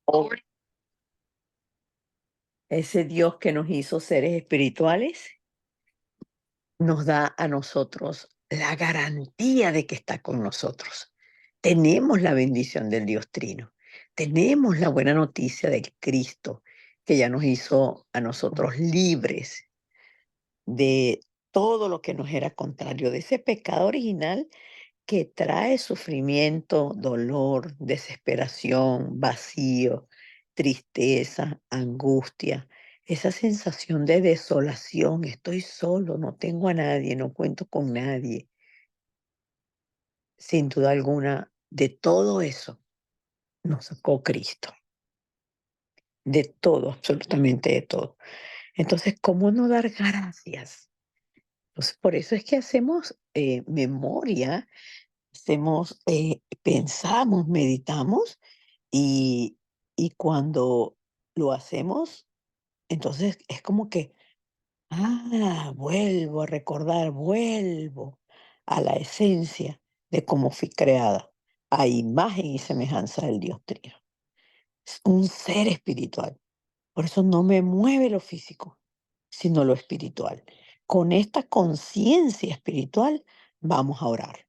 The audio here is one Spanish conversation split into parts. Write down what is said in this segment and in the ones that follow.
O ese Dios que nos hizo seres espirituales nos da a nosotros la garantía de que está con nosotros. Tenemos la bendición del Dios Trino. Tenemos la buena noticia del Cristo que ya nos hizo a nosotros libres de todo lo que nos era contrario, de ese pecado original que trae sufrimiento, dolor, desesperación, vacío, tristeza, angustia, esa sensación de desolación, estoy solo, no tengo a nadie, no cuento con nadie. Sin duda alguna, de todo eso nos sacó Cristo, de todo, absolutamente de todo. Entonces, ¿cómo no dar gracias? Pues por eso es que hacemos memoria, pensamos, meditamos. Y y cuando lo hacemos, entonces es como que, vuelvo a recordar, vuelvo a la esencia de cómo fui creada, a imagen y semejanza del Dios Trino. Es un ser espiritual. Por eso no me mueve lo físico, sino lo espiritual. Con esta conciencia espiritual vamos a orar.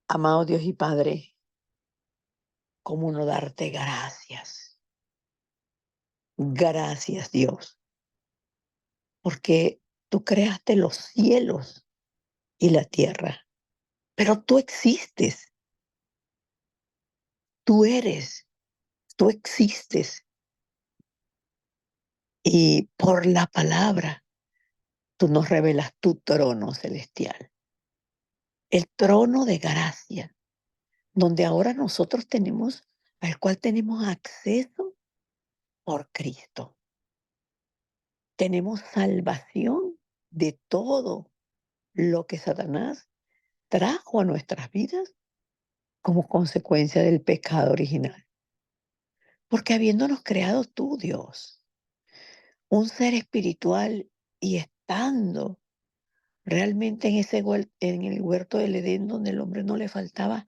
Amado Dios y Padre, ¿cómo no darte gracias? Gracias, Dios, porque tú creaste los cielos y la tierra, pero tú existes, tú eres, tú existes. Y por la palabra, tú nos revelas tu trono celestial, el trono de gracia, donde ahora nosotros tenemos, al cual tenemos acceso por Cristo. Tenemos salvación de todo lo que Satanás trajo a nuestras vidas como consecuencia del pecado original. Porque habiéndonos creado tú, Dios, un ser espiritual y estando realmente en en el huerto del Edén donde el hombre no le faltaba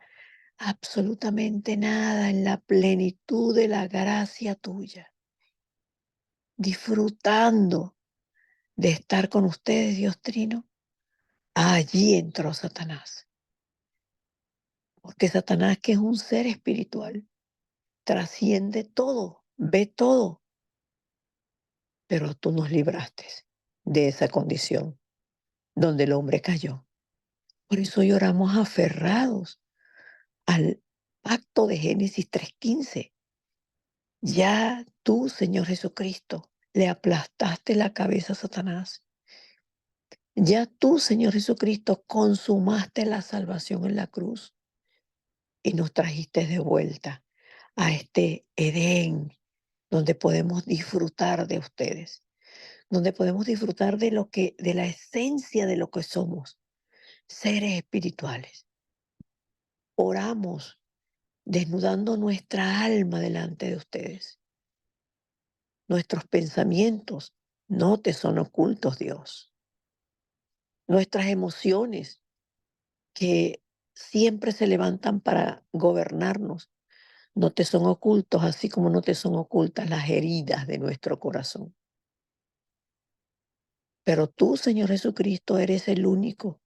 absolutamente nada, en la plenitud de la gracia tuya, disfrutando de estar con ustedes, Dios Trino, allí entró Satanás. Porque Satanás, que es un ser espiritual, trasciende todo, ve todo, pero tú nos libraste de esa condición donde el hombre cayó. Por eso hoy oramos aferrados al pacto de Génesis 3:15. Ya tú, Señor Jesucristo, le aplastaste la cabeza a Satanás. Ya tú, Señor Jesucristo, consumaste la salvación en la cruz y nos trajiste de vuelta a este Edén donde podemos disfrutar de ustedes, donde podemos disfrutar de la esencia de lo que somos, seres espirituales. Oramos desnudando nuestra alma delante de ustedes. Nuestros pensamientos no te son ocultos, Dios. Nuestras emociones que siempre se levantan para gobernarnos, no te son ocultos, así como no te son ocultas las heridas de nuestro corazón. Pero tú, Señor Jesucristo, eres el único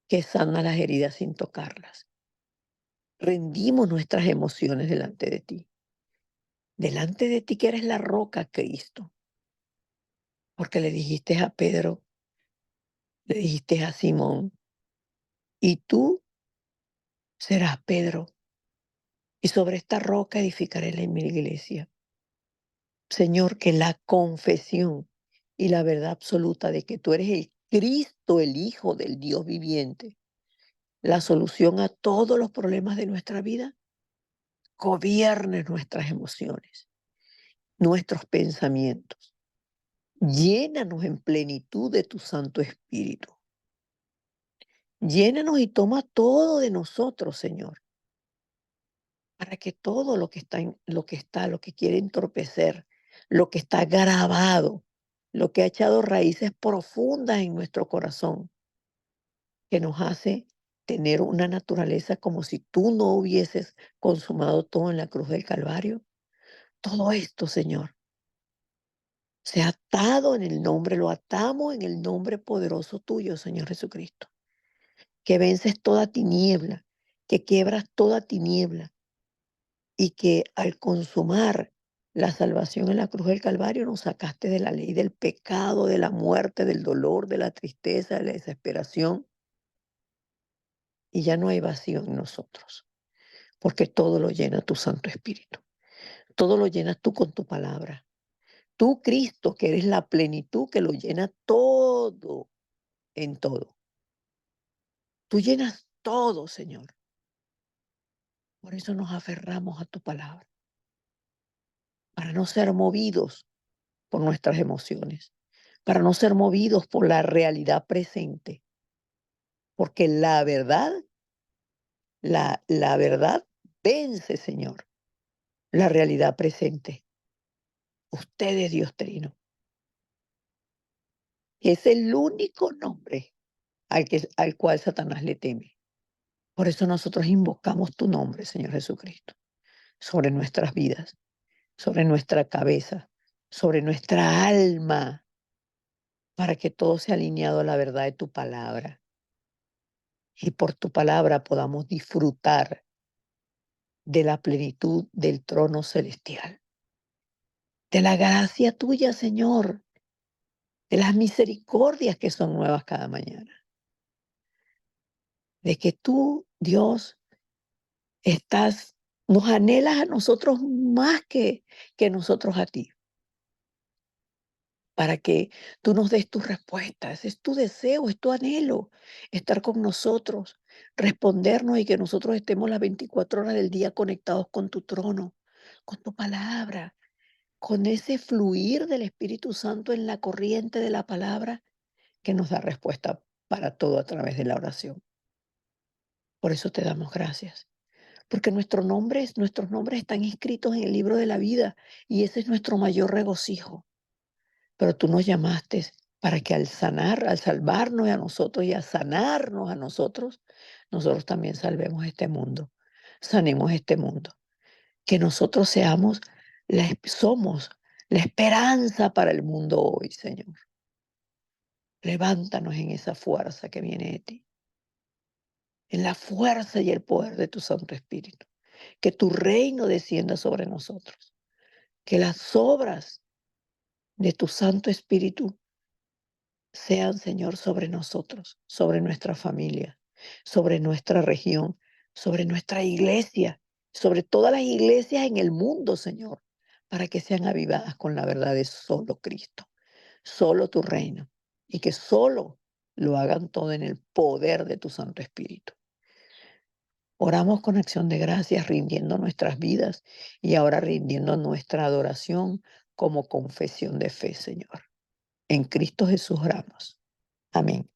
que sana las heridas sin tocarlas. Rendimos nuestras emociones delante de ti que eres la roca, Cristo, porque le dijiste a Pedro, le dijiste a Simón, y tú serás Pedro, y sobre esta roca edificaré mi iglesia. Señor, que la confesión y la verdad absoluta de que tú eres el Cristo, el Hijo del Dios viviente, la solución a todos los problemas de nuestra vida, gobierne nuestras emociones, nuestros pensamientos. Llénanos en plenitud de tu Santo Espíritu. Llénanos y toma todo de nosotros, Señor, para que todo lo que quiere entorpecer, lo que está grabado, lo que ha echado raíces profundas en nuestro corazón, que nos hace tener una naturaleza como si tú no hubieses consumado todo en la cruz del Calvario. Todo esto, Señor, se ha atado en el nombre, lo atamos en el nombre poderoso tuyo, Señor Jesucristo, que vences toda tiniebla, que quiebras toda tiniebla y que al consumar la salvación en la cruz del Calvario nos sacaste de la ley del pecado, de la muerte, del dolor, de la tristeza, de la desesperación, y ya no hay vacío en nosotros, porque todo lo llena tu Santo Espíritu. Todo lo llenas tú con tu palabra. Tú, Cristo, que eres la plenitud que lo llena todo en todo. Tú llenas todo, Señor. Por eso nos aferramos a tu palabra, para no ser movidos por nuestras emociones, para no ser movidos por la realidad presente, porque la verdad vence, Señor, la realidad presente. Usted es Dios Trino. Es el único nombre al cual Satanás le teme. Por eso nosotros invocamos tu nombre, Señor Jesucristo, sobre nuestras vidas, sobre nuestra cabeza, sobre nuestra alma, para que todo sea alineado a la verdad de tu palabra. Y por tu palabra podamos disfrutar de la plenitud del trono celestial, de la gracia tuya, Señor, de las misericordias que son nuevas cada mañana, de que tú, Dios, nos anhelas a nosotros más que nosotros a ti, para que tú nos des tus respuestas. Es tu deseo, es tu anhelo, estar con nosotros, respondernos y que nosotros estemos las 24 horas del día conectados con tu trono, con tu palabra, con ese fluir del Espíritu Santo en la corriente de la palabra que nos da respuesta para todo a través de la oración. Por eso te damos gracias. Porque nuestros nombres están inscritos en el libro de la vida y ese es nuestro mayor regocijo. Pero tú nos llamaste para que al salvarnos a nosotros y a sanarnos a nosotros, nosotros también salvemos este mundo, sanemos este mundo. Que nosotros somos la esperanza para el mundo hoy, Señor. Levántanos en esa fuerza que viene de ti, en la fuerza y el poder de tu Santo Espíritu. Que tu reino descienda sobre nosotros. Que las obras de tu Santo Espíritu sean, Señor, sobre nosotros, sobre nuestra familia, sobre nuestra región, sobre nuestra iglesia, sobre todas las iglesias en el mundo, Señor, para que sean avivadas con la verdad de solo Cristo, solo tu reino, y que solo lo hagan todo en el poder de tu Santo Espíritu. Oramos con acción de gracias, rindiendo nuestras vidas y ahora rindiendo nuestra adoración como confesión de fe, Señor. En Cristo Jesús oramos. Amén.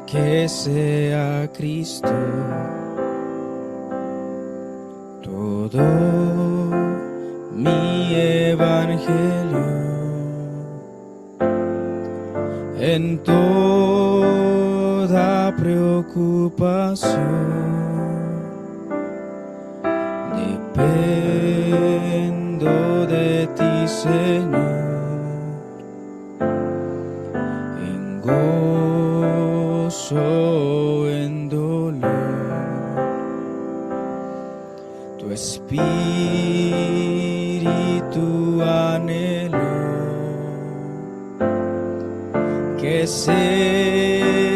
Que sea Cristo todo mi evangelio, en toda preocupación dependo de ti, Señor, en gozo, en dolor, tu espíritu anhelo, que sea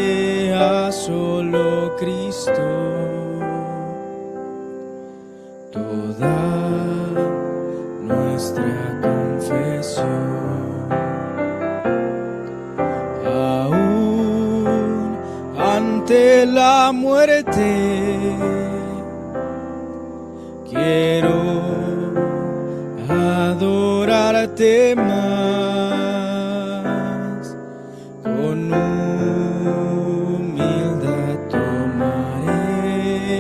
solo Cristo toda nuestra confesión. ante la muerte. Quiero adorarte más, con humildad tomaré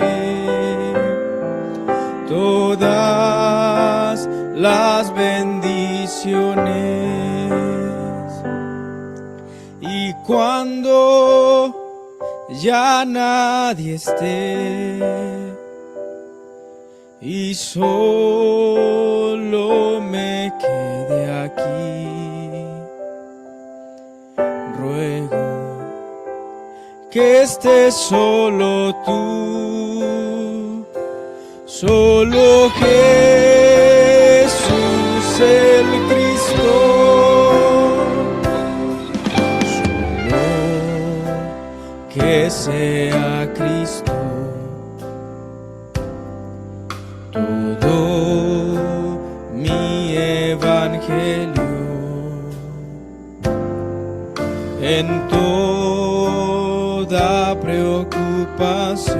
todas las bendiciones. Y cuando ya nadie esté y solo me quede aquí, ruego que estés solo tú, solo Jesús el Cristo, solo que sea Cristo todo mi evangelio. En toda preocupación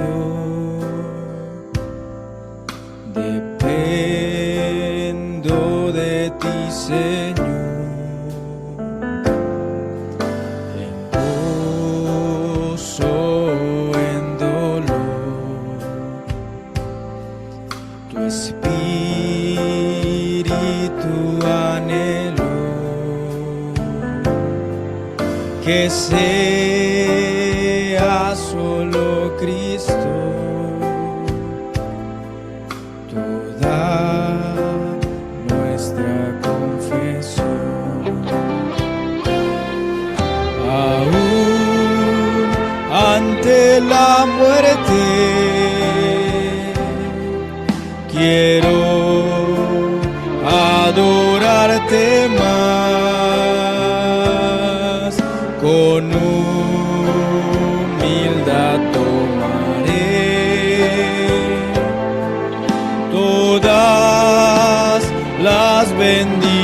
dependo de ti, Señor. En gozo, en dolor, tu espíritu anhelo, que sea solo Cristo toda nuestra confesión. Aún ante la muerte quiero adorarte más, con humildad tomaré todas las bendiciones.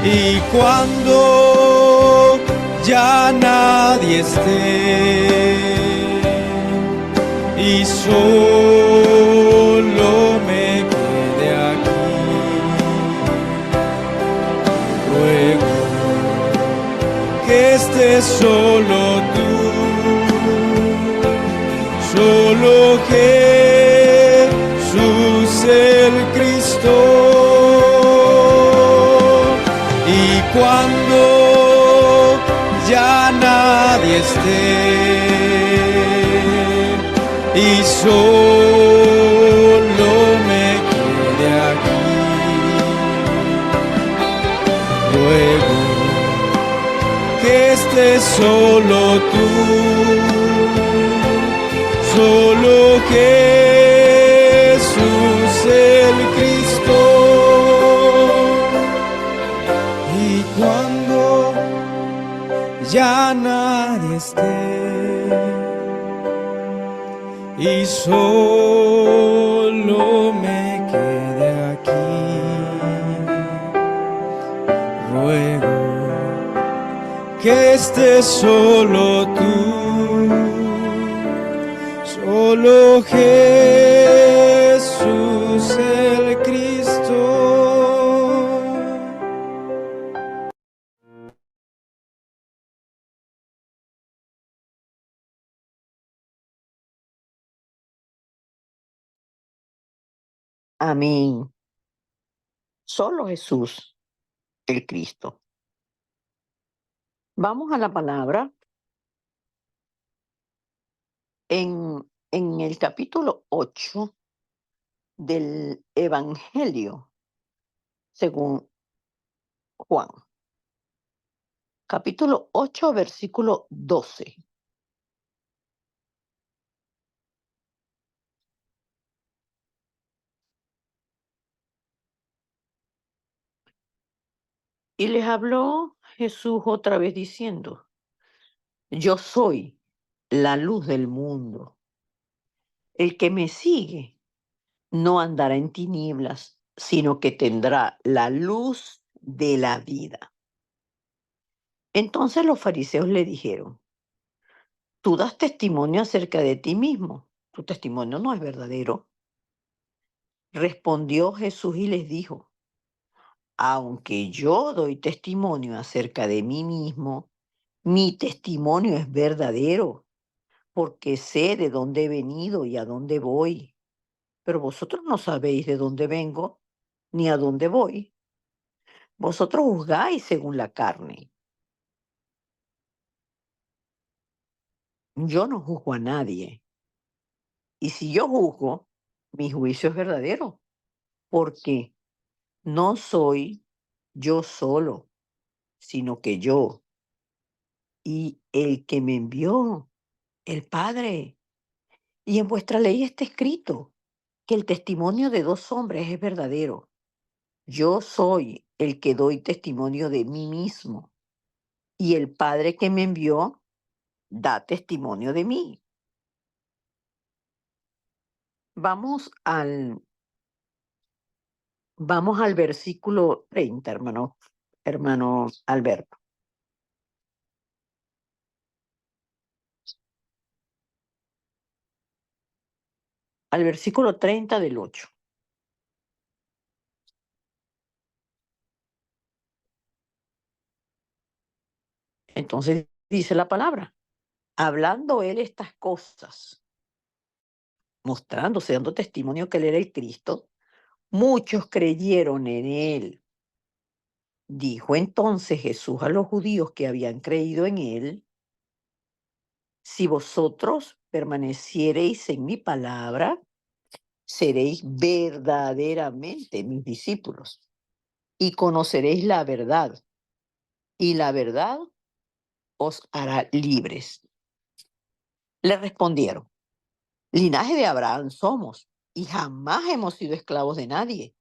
Y cuando ya nadie esté y solo me quede aquí, ruego que estés solo tú, solo Jesús el Cristo. Y cuando ya nadie esté y solo me quede aquí, ruego que estés solo tú, solo Jesús el Cristo. Y cuando ya nadie esté y solo me quede aquí, ruego que estés solo tú, solo Jesús el Cristo. Amén. Solo Jesús, el Cristo. Vamos a la palabra en el capítulo 8 del Evangelio según Juan. Capítulo 8, versículo 12. Y les habló Jesús otra vez diciendo: Yo soy la luz del mundo. El que me sigue no andará en tinieblas, sino que tendrá la luz de la vida. Entonces los fariseos le dijeron, tú das testimonio acerca de ti mismo, tu testimonio no es verdadero. Respondió Jesús y les dijo, aunque yo doy testimonio acerca de mí mismo, mi testimonio es verdadero, porque sé de dónde he venido y a dónde voy. Pero vosotros no sabéis de dónde vengo ni a dónde voy. Vosotros juzgáis según la carne. Yo no juzgo a nadie. Y si yo juzgo, mi juicio es verdadero, porque no soy yo solo, sino que yo y el que me envió, el Padre. Y en vuestra ley está escrito que el testimonio de dos hombres es verdadero. Yo soy el que doy testimonio de mí mismo, y el Padre que me envió da testimonio de mí. Vamos al, vamos al versículo 30, hermano Alberto. Al versículo 30 del 8. Entonces dice la palabra, hablando él estas cosas, mostrándose, dando testimonio que él era el Cristo, muchos creyeron en él. Dijo entonces Jesús a los judíos que habían creído en él, si vosotros permaneciereis en mi palabra, seréis verdaderamente mis discípulos y conoceréis la verdad, y la verdad os hará libres. Le respondieron, linaje de Abraham somos y jamás hemos sido esclavos de nadie.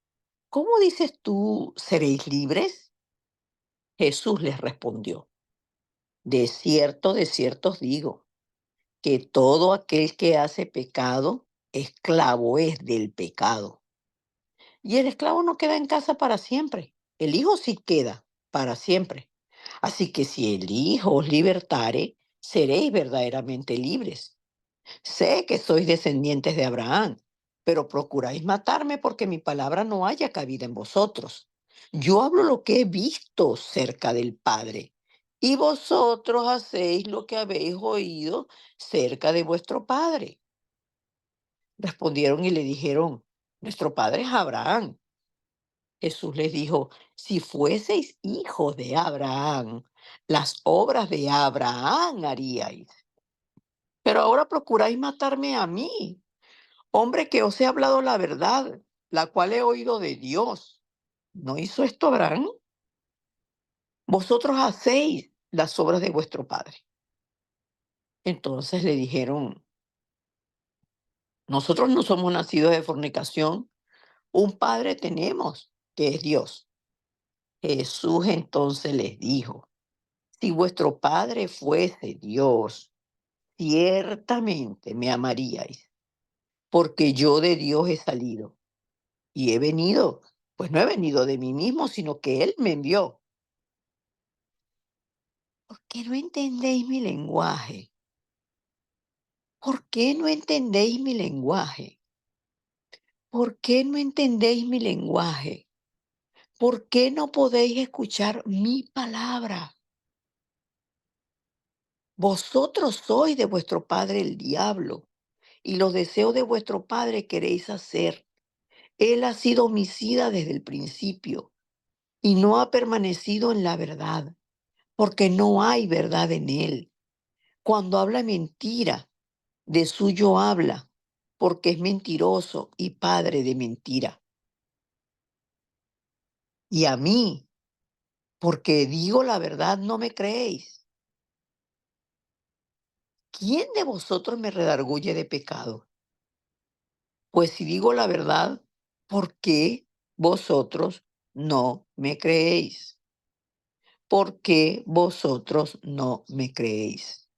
¿Cómo dices tú, seréis libres? Jesús les respondió, de cierto os digo, que todo aquel que hace pecado, esclavo es del pecado. Y el esclavo no queda en casa para siempre, el hijo sí queda para siempre. Así que si el hijo os libertare, seréis verdaderamente libres. Sé que sois descendientes de Abraham, pero procuráis matarme porque mi palabra no haya cabida en vosotros. Yo hablo lo que he visto cerca del Padre, y vosotros hacéis lo que habéis oído cerca de vuestro Padre. Respondieron y le dijeron, nuestro Padre es Abraham. Jesús les dijo, si fueseis hijos de Abraham, las obras de Abraham haríais. Pero ahora procuráis matarme a mí, hombre que os he hablado la verdad, la cual he oído de Dios. ¿No hizo esto Abraham? Vosotros hacéis las obras de vuestro padre. Entonces le dijeron, nosotros no somos nacidos de fornicación, un padre tenemos, que es Dios. Jesús entonces les dijo, si vuestro padre fuese Dios, ciertamente me amaríais, porque yo de Dios he salido y he venido, pues no he venido de mí mismo, sino que Él me envió. ¿Por qué no entendéis mi lenguaje? ¿Por qué no entendéis mi lenguaje? ¿Por qué no entendéis mi lenguaje? ¿Por qué no podéis escuchar mi palabra? Vosotros sois de vuestro padre el diablo, y los deseos de vuestro padre queréis hacer. Él ha sido homicida desde el principio y no ha permanecido en la verdad, porque no hay verdad en él. Cuando habla mentira, de suyo habla, porque es mentiroso y padre de mentira. Y a mí, porque digo la verdad, no me creéis. ¿Quién de vosotros me redarguye de pecado? Pues si digo la verdad, ¿por qué vosotros no me creéis? ¿Por qué vosotros no me creéis?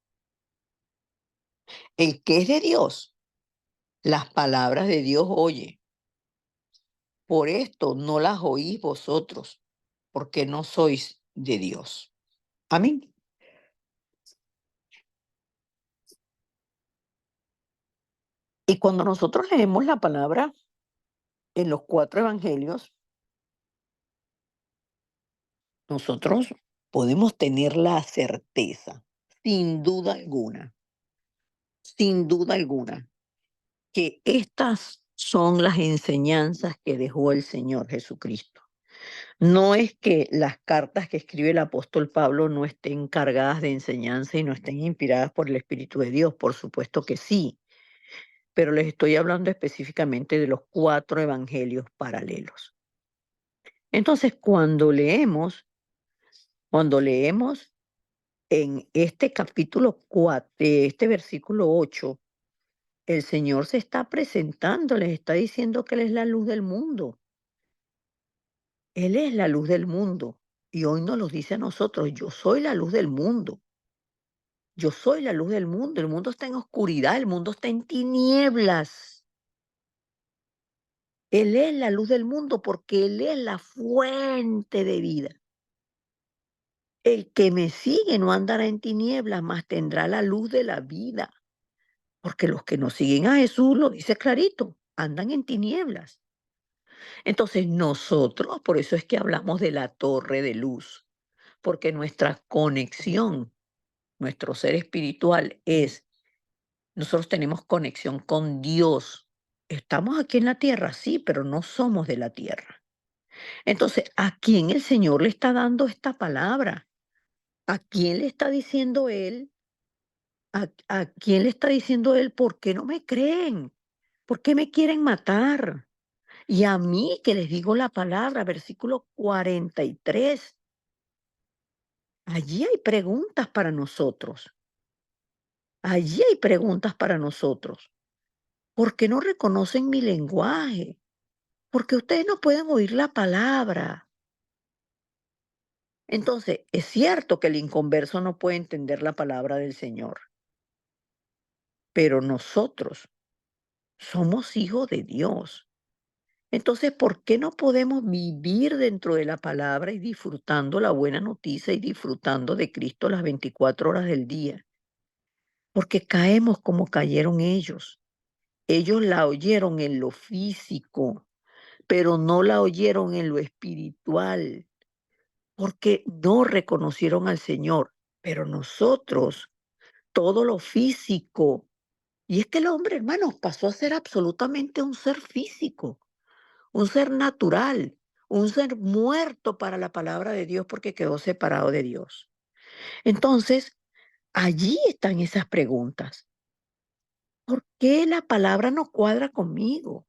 El que es de Dios, las palabras de Dios oye. Por esto no las oís vosotros, porque no sois de Dios. Amén. Y cuando nosotros leemos la palabra en los 4 evangelios, nosotros podemos tener la certeza, sin duda alguna, que estas son las enseñanzas que dejó el Señor Jesucristo. No es que las cartas que escribe el apóstol Pablo no estén cargadas de enseñanza y no estén inspiradas por el Espíritu de Dios, por supuesto que sí, pero les estoy hablando específicamente de los 4 evangelios paralelos. Entonces, cuando leemos en este capítulo 4, este versículo 8, el Señor se está presentando, les está diciendo que Él es la luz del mundo. Él es la luz del mundo. Y hoy nos lo dice a nosotros, yo soy la luz del mundo. Yo soy la luz del mundo. El mundo está en oscuridad, el mundo está en tinieblas. Él es la luz del mundo porque Él es la fuente de vida. El que me sigue no andará en tinieblas, mas tendrá la luz de la vida. Porque los que no siguen a Jesús, lo dice clarito, andan en tinieblas. Entonces nosotros, por eso es que hablamos de la torre de luz, porque nuestra conexión, nuestro ser espiritual nosotros tenemos conexión con Dios. Estamos aquí en la tierra, sí, pero no somos de la tierra. Entonces, ¿a quién el Señor le está dando esta palabra? ¿A quién le está diciendo Él? ¿A quién le está diciendo Él? ¿Por qué no me creen? ¿Por qué me quieren matar? Y a mí que les digo la palabra, versículo 43, allí hay preguntas para nosotros. Allí hay preguntas para nosotros. ¿Por qué no reconocen mi lenguaje? Porque ustedes no pueden oír la palabra. Entonces, es cierto que el inconverso no puede entender la palabra del Señor, pero nosotros somos hijos de Dios. Entonces, ¿por qué no podemos vivir dentro de la palabra y disfrutando la buena noticia y disfrutando de Cristo las 24 horas del día? Porque caemos como cayeron ellos. Ellos la oyeron en lo físico, pero no la oyeron en lo espiritual, porque no reconocieron al Señor. Pero nosotros, todo lo físico, y es que el hombre, hermanos, pasó a ser absolutamente un ser físico, un ser natural, un ser muerto para la palabra de Dios porque quedó separado de Dios. Entonces, allí están esas preguntas. ¿Por qué la palabra no cuadra conmigo?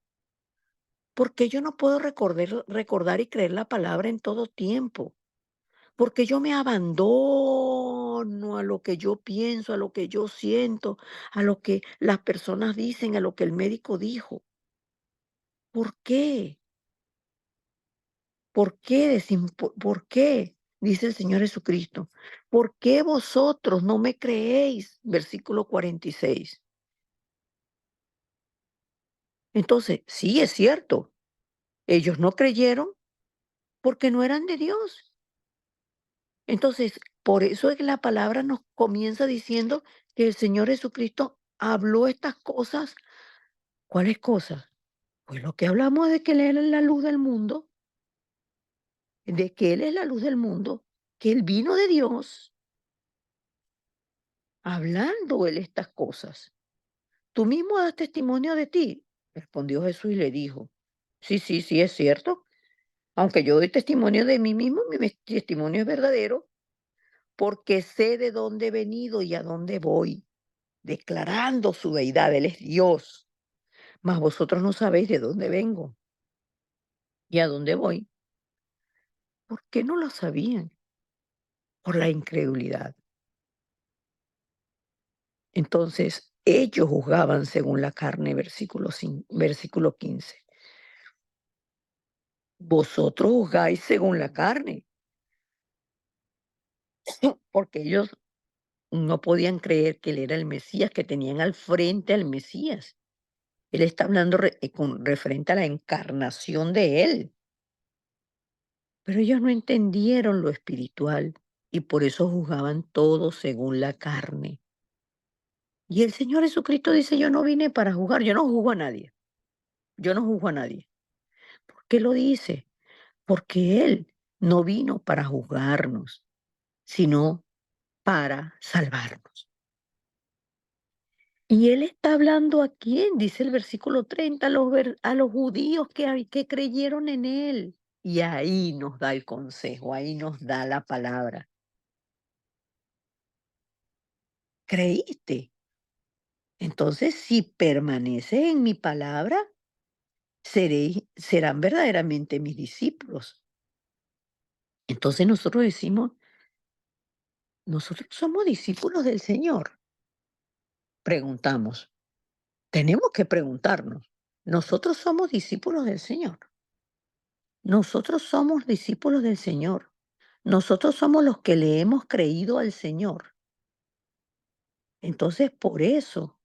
¿Por qué yo no puedo recordar y creer la palabra en todo tiempo? Porque yo me abandono a lo que yo pienso, a lo que yo siento, a lo que las personas dicen, a lo que el médico dijo. ¿Por qué? ¿Por qué? ¿Por qué? Dice el Señor Jesucristo. ¿Por qué vosotros no me creéis? Versículo 46. Entonces, sí es cierto, ellos no creyeron porque no eran de Dios. Entonces, por eso es que la palabra nos comienza diciendo que el Señor Jesucristo habló estas cosas. ¿Cuáles cosas? Pues lo que hablamos de que Él es la luz del mundo, de que Él es la luz del mundo, que Él vino de Dios, hablando Él estas cosas. ¿Tú mismo das testimonio de ti? Respondió Jesús y le dijo, sí, sí, sí, es cierto. Aunque yo doy testimonio de mí mismo, testimonio es verdadero, porque sé de dónde he venido y a dónde voy, declarando su deidad. Él es Dios. Mas vosotros no sabéis de dónde vengo y a dónde voy. ¿Por qué no lo sabían? Por la incredulidad. Entonces, ellos juzgaban según la carne, versículo 15. Vosotros juzgáis según la carne, porque ellos no podían creer que él era el Mesías, que tenían al frente al Mesías. Él está hablando referente a la encarnación de él. Pero ellos no entendieron lo espiritual. y por eso juzgaban todo según la carne. Y el Señor Jesucristo dice, yo no vine para juzgar, yo no juzgo a nadie, yo no juzgo a nadie. ¿Por qué lo dice? Porque Él no vino para juzgarnos, sino para salvarnos. Y Él está hablando a quién, dice el versículo 30, a los judíos que creyeron en Él. Y ahí nos da el consejo, ahí nos da la palabra. ¿Creíste? Entonces, si permaneces en mi palabra, serán verdaderamente mis discípulos. Entonces nosotros decimos, nosotros somos discípulos del Señor. Preguntamos, tenemos que preguntarnos, ¿nosotros somos discípulos del Señor? Nosotros somos discípulos del Señor. Nosotros somos los que le hemos creído al Señor. Entonces, por eso,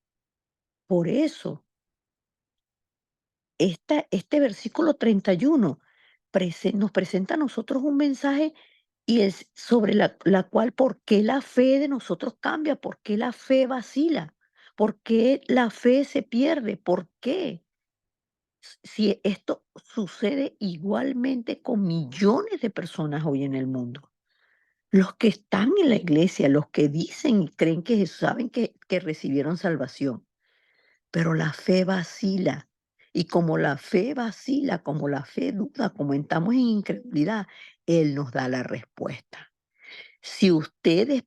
este versículo 31 nos presenta a nosotros un mensaje y es sobre la cual, ¿por qué la fe de nosotros cambia? ¿Por qué la fe vacila? ¿Por qué la fe se pierde? ¿Por qué? Si esto sucede igualmente con millones de personas hoy en el mundo. Los que están en la iglesia, los que dicen y creen que saben que recibieron salvación, pero la fe vacila. Y como la fe vacila, como la fe duda, como estamos en incredulidad, Él nos da la respuesta. Si ustedes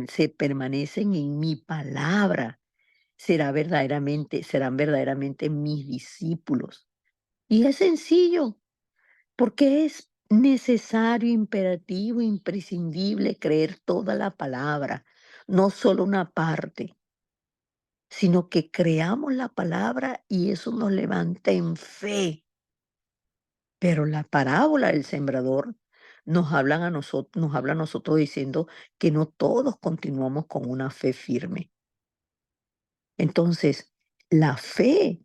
se permanecen en mi palabra, serán verdaderamente mis discípulos. Y es sencillo, porque es necesario, imperativo, imprescindible creer toda la palabra, no solo una parte, sino que creamos la palabra y eso nos levanta en fe. Pero la parábola del sembrador nos habla a nosotros diciendo que no todos continuamos con una fe firme. Entonces, la fe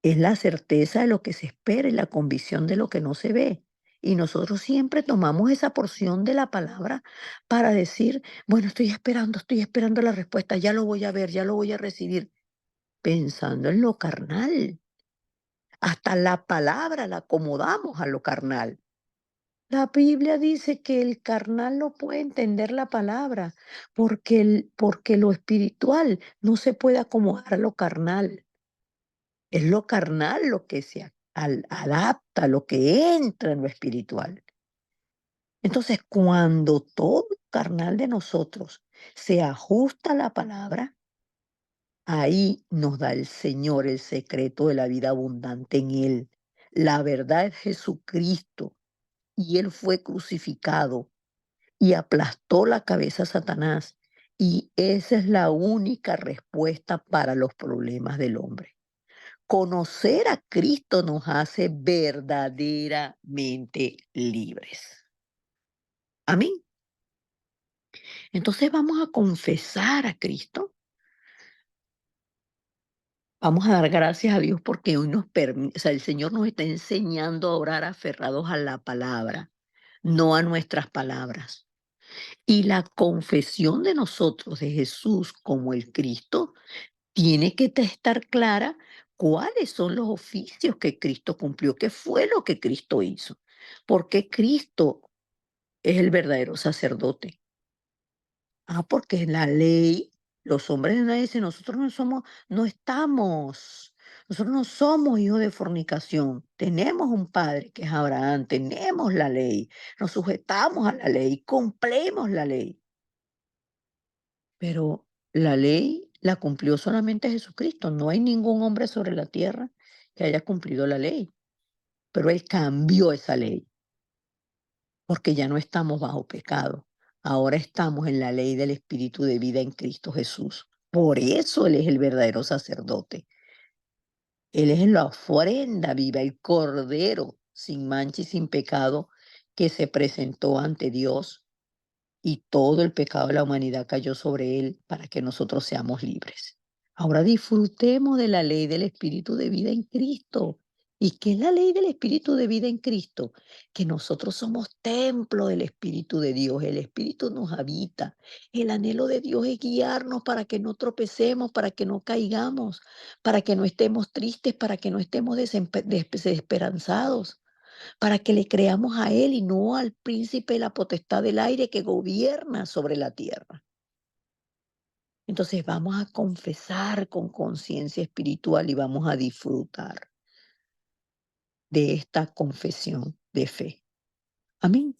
es la certeza de lo que se espera y la convicción de lo que no se ve. Y nosotros siempre tomamos esa porción de la palabra para decir, bueno, estoy esperando la respuesta, ya lo voy a ver, ya lo voy a recibir, pensando en lo carnal. Hasta la palabra la acomodamos a lo carnal. La Biblia dice que el carnal no puede entender la palabra porque lo espiritual no se puede acomodar a lo carnal. Es lo carnal lo que adapta, lo que entra en lo espiritual. Entonces, cuando todo carnal de nosotros se ajusta a la palabra, ahí nos da el Señor el secreto de la vida abundante en Él. La verdad es Jesucristo y Él fue crucificado y aplastó la cabeza a Satanás. Y esa es la única respuesta para los problemas del hombre. Conocer a Cristo nos hace verdaderamente libres. Amén. Entonces vamos a confesar a Cristo. Vamos a dar gracias a Dios porque hoy el Señor nos está enseñando a orar aferrados a la palabra, no a nuestras palabras. Y la confesión de nosotros de Jesús como el Cristo tiene que estar clara cuáles son los oficios que Cristo cumplió, qué fue lo que Cristo hizo, porque Cristo es el verdadero sacerdote. Porque en la ley, los hombres de nadie dicen, nosotros no somos hijos de fornicación, tenemos un padre que es Abraham, tenemos la ley, nos sujetamos a la ley, cumplimos la ley. Pero la ley la cumplió solamente Jesucristo. No hay ningún hombre sobre la tierra que haya cumplido la ley. Pero Él cambió esa ley porque ya no estamos bajo pecado. Ahora estamos en la ley del Espíritu de vida en Cristo Jesús. Por eso Él es el verdadero sacerdote. Él es la ofrenda viva, el Cordero sin mancha y sin pecado que se presentó ante Dios y todo el pecado de la humanidad cayó sobre Él para que nosotros seamos libres. Ahora disfrutemos de la ley del Espíritu de vida en Cristo. ¿Y qué es la ley del Espíritu de vida en Cristo? Que nosotros somos templo del Espíritu de Dios, el Espíritu nos habita. El anhelo de Dios es guiarnos para que no tropecemos, para que no caigamos, para que no estemos tristes, para que no estemos desesperanzados, para que le creamos a Él y no al príncipe de la potestad del aire que gobierna sobre la tierra. Entonces vamos a confesar con conciencia espiritual y vamos a disfrutar de esta confesión de fe. Amén.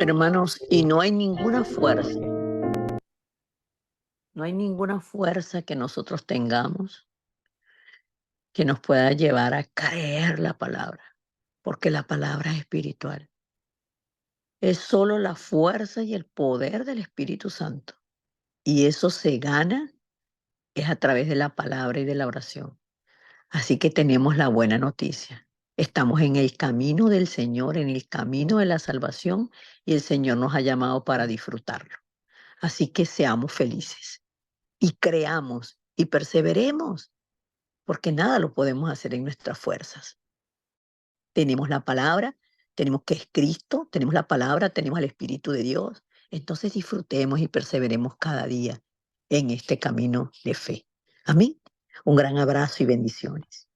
Hermanos, y no hay ninguna fuerza, no hay ninguna fuerza que nosotros tengamos que nos pueda llevar a creer la palabra, porque la palabra es espiritual. Es solo la fuerza y el poder del Espíritu Santo. Y eso se gana es a través de la palabra y de la oración. Así que tenemos la buena noticia. Estamos en el camino del Señor, en el camino de la salvación, y el Señor nos ha llamado para disfrutarlo. Así que seamos felices y creamos y perseveremos, porque nada lo podemos hacer en nuestras fuerzas. Tenemos la palabra, tenemos que es Cristo, tenemos la palabra, tenemos al Espíritu de Dios. Entonces disfrutemos y perseveremos cada día en este camino de fe. Amén. Un gran abrazo y bendiciones.